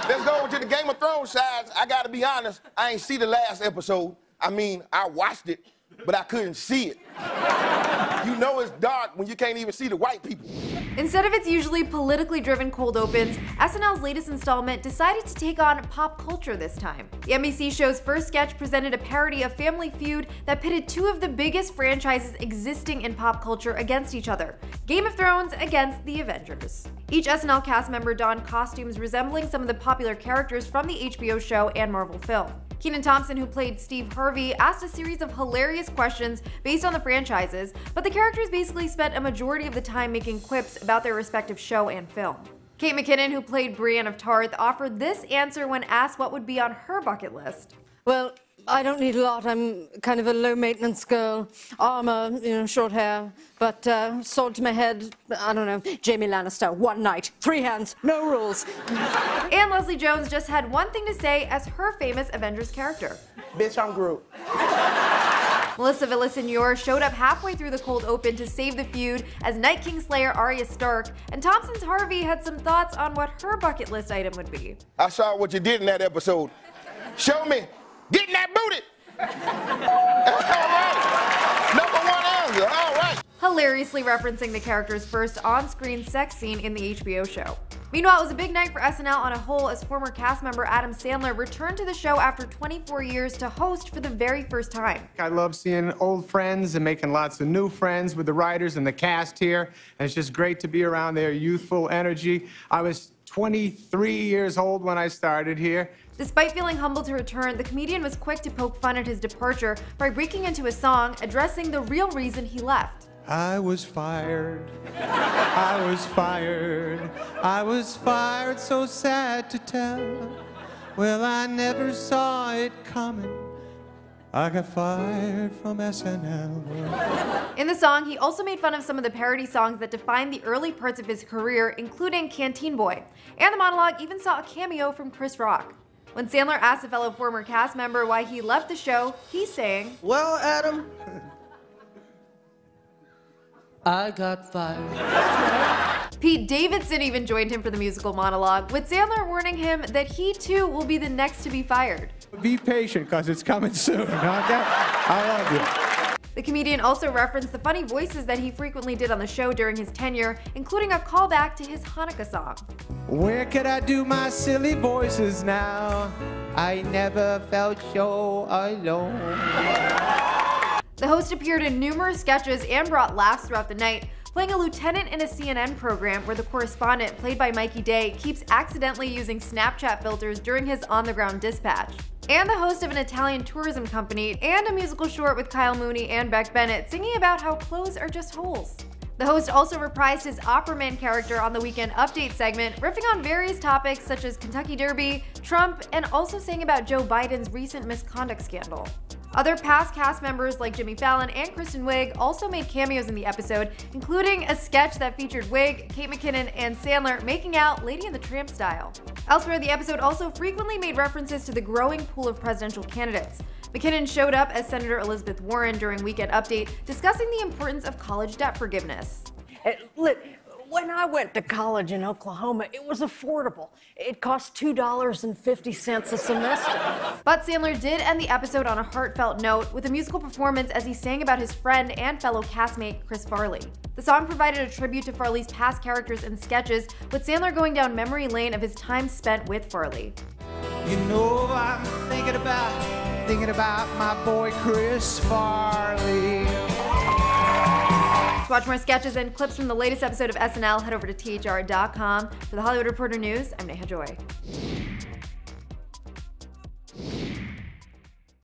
Let's go to the Game of Thrones side. I gotta be honest, I ain't see the last episode. I mean, I watched it, but I couldn't see it. You know it's dark when you can't even see the white people. Instead of its usually politically driven cold opens, SNL's latest installment decided to take on pop culture this time. The NBC show's first sketch presented a parody of Family Feud that pitted two of the biggest franchises existing in pop culture against each other: Game of Thrones against the Avengers. Each SNL cast member donned costumes resembling some of the popular characters from the HBO show and Marvel film. Kenan Thompson, who played Steve Harvey, asked a series of hilarious questions based on the franchises, but the characters basically spent a majority of the time making quips about their respective show and film. Kate McKinnon, who played Brienne of Tarth, offered this answer when asked what would be on her bucket list. Well, I don't need a lot. I'm kind of a low-maintenance girl. Armor, short hair, but sword to my head, I don't know, Jaime Lannister, one night, 3 hands, no rules. And Leslie Jones just had one thing to say as her famous Avengers character. Bitch, I'm Groot. Melissa Villaseñor showed up halfway through the cold open to save the feud as Night King Slayer Arya Stark, and Thompson's Harvey had some thoughts on what her bucket list item would be. I saw what you did in that episode. Show me getting that booty. All right. Number 1 answer. All right. Hilariously referencing the character's first on-screen sex scene in the HBO show. Meanwhile, it was a big night for SNL on a whole as former cast member Adam Sandler returned to the show after 24 years to host for the very first time. I love seeing old friends and making lots of new friends with the writers and the cast here. And it's just great to be around their youthful energy. I was 23 years old when I started here. Despite feeling humbled to return, the comedian was quick to poke fun at his departure by breaking into a song addressing the real reason he left. I was fired. I was fired. I was fired, so sad to tell. Well, I never saw it coming. I got fired from SNL. In the song, he also made fun of some of the parody songs that defined the early parts of his career, including Canteen Boy. And the monologue even saw a cameo from Chris Rock. When Sandler asked a fellow former cast member why he left the show, he sang, Well, Adam, I got fired. Pete Davidson even joined him for the musical monologue, with Sandler warning him that he too will be the next to be fired. Be patient, because it's coming soon, okay? I love you. The comedian also referenced the funny voices that he frequently did on the show during his tenure, including a callback to his Hanukkah song. Where could I do my silly voices now? I never felt so alone. The host appeared in numerous sketches and brought laughs throughout the night, playing a lieutenant in a CNN program where the correspondent, played by Mikey Day, keeps accidentally using Snapchat filters during his on-the-ground dispatch. And the host of an Italian tourism company, and a musical short with Kyle Mooney and Beck Bennett singing about how clothes are just holes. The host also reprised his Operaman character on the Weekend Update segment, riffing on various topics such as Kentucky Derby, Trump, and also sang about Joe Biden's recent misconduct scandal. Other past cast members like Jimmy Fallon and Kristen Wiig also made cameos in the episode, including a sketch that featured Wiig, Kate McKinnon, and Sandler making out Lady and the Tramp style. Elsewhere, the episode also frequently made references to the growing pool of presidential candidates. McKinnon showed up as Senator Elizabeth Warren during Weekend Update, discussing the importance of college debt forgiveness. When I went to college in Oklahoma, it was affordable. It cost $2.50 a semester. But Sandler did end the episode on a heartfelt note with a musical performance as he sang about his friend and fellow castmate Chris Farley. The song provided a tribute to Farley's past characters and sketches, with Sandler going down memory lane of his time spent with Farley. You know I'm thinking about my boy Chris Farley. To watch more sketches and clips from the latest episode of SNL, head over to THR.com. For the Hollywood Reporter News, I'm Neha Joy.